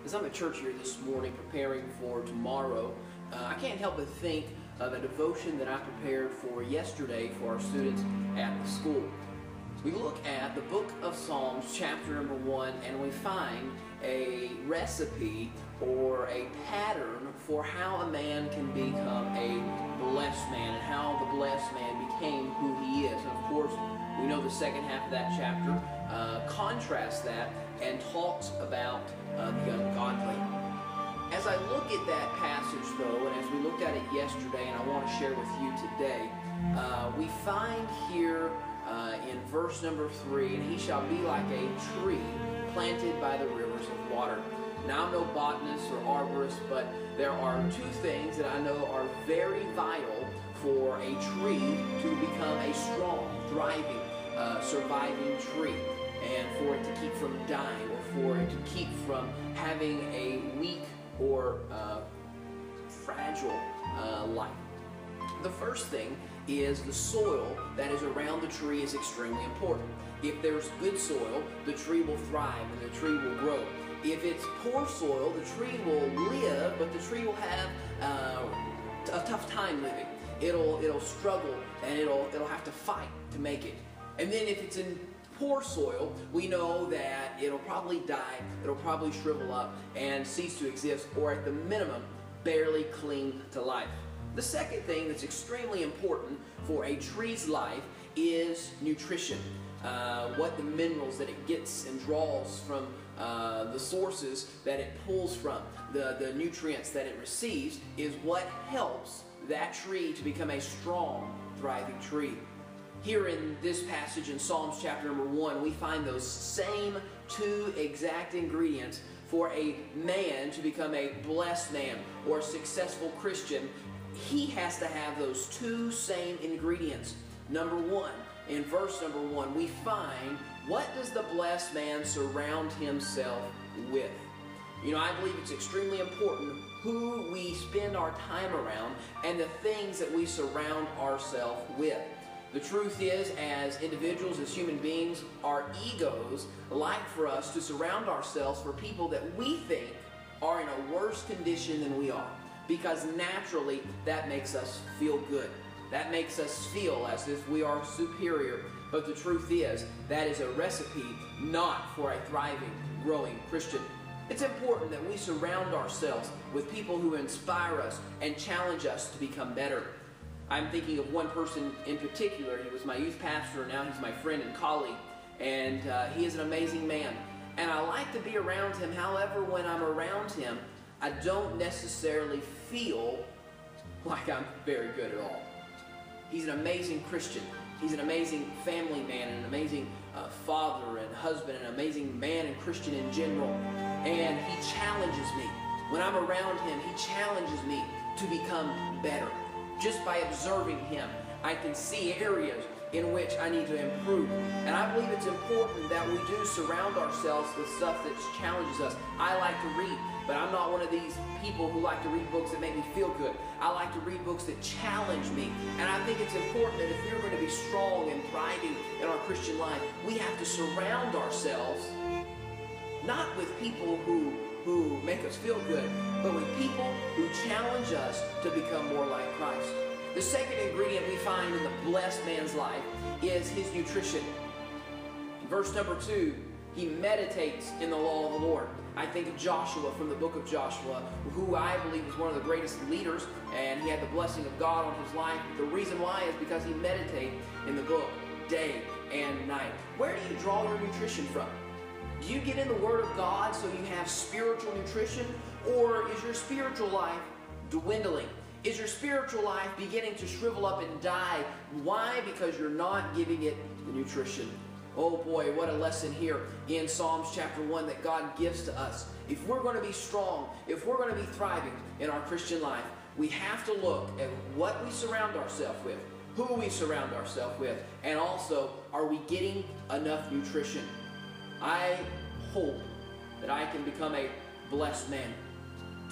As I'm at church here this morning preparing for tomorrow, I can't help but think of a devotion that I prepared for yesterday for our students at the school. We look at the book of Psalms, chapter number 1, and we find a recipe or a pattern for how a man can become a blessed man and how the blessed man became who he is. And of course, we know the second half of that chapter contrasts that and talks about the ungodly. As I look at that passage, though, and as we looked at it yesterday, and I want to share with you today, we find here in verse number 3, and he shall be like a tree planted by the rivers of water. Now, I'm no botanist or arborist, but there are two things that I know are very vital for a tree to become a strong, thriving, surviving tree, and for it to keep from dying, or for it to keep from having a weak or fragile life. The first thing is the soil that is around the tree is extremely important. If there's good soil, the tree will thrive and the tree will grow. If it's poor soil, the tree will live, but the tree will have a tough time living. It'll struggle and it'll have to fight to make it. And then if it's in poor soil, we know that it'll probably die, it'll probably shrivel up and cease to exist, or at the minimum, barely cling to life. The second thing that's extremely important for a tree's life is nutrition. What the minerals that it gets and draws from the sources that it pulls from, the nutrients that it receives, is what helps that tree to become a strong, thriving tree. Here in this passage in Psalms chapter number 1, we find those same two exact ingredients for a man to become a blessed man or a successful Christian. He has to have those two same ingredients. Number 1, in verse number 1, we find, what does the blessed man surround himself with? You know, I believe it's extremely important who we spend our time around and the things that we surround ourselves with. The truth is, as individuals, as human beings, our egos like for us to surround ourselves for people that we think are in a worse condition than we are, because naturally that makes us feel good. That makes us feel as if we are superior. But the truth is, that is a recipe not for a thriving, growing Christian. It's important that we surround ourselves with people who inspire us and challenge us to become better. I'm thinking of one person in particular. He was my youth pastor, and now he's my friend and colleague, and he is an amazing man. And I like to be around him. However, when I'm around him, I don't necessarily feel like I'm very good at all. He's an amazing Christian. He's an amazing family man, and an amazing father and husband, and an amazing man and Christian in general. And he challenges me. When I'm around him, he challenges me to become better. Just by observing him, I can see areas in which I need to improve. And I believe it's important that we do surround ourselves with stuff that challenges us. I like to read, but I'm not one of these people who like to read books that make me feel good. I like to read books that challenge me. And I think it's important that if we're going to be strong and thriving in our Christian life, we have to surround ourselves not with people who make us feel good, but with people who challenge us to become more like Christ. The second ingredient we find in the blessed man's life is his nutrition. In verse number 2, he meditates in the law of the Lord. I think of Joshua from the book of Joshua, who I believe was one of the greatest leaders, and he had the blessing of God on his life. The reason why is because he meditated in the book day and night. Where do you draw your nutrition from? Do you get in the Word of God so you have spiritual nutrition? Or is your spiritual life dwindling? Is your spiritual life beginning to shrivel up and die? Why? Because you're not giving it the nutrition. Oh boy, what a lesson here in Psalms chapter 1 that God gives to us. If we're going to be strong, if we're going to be thriving in our Christian life, we have to look at what we surround ourselves with, who we surround ourselves with, and also, are we getting enough nutrition? I hope that I can become a blessed man.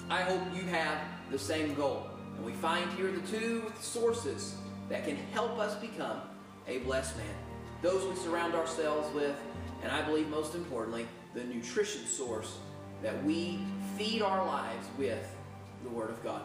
I hope you have the same goal. And we find here the two sources that can help us become a blessed man. Those we surround ourselves with, and I believe most importantly, the nutrition source that we feed our lives with the Word of God.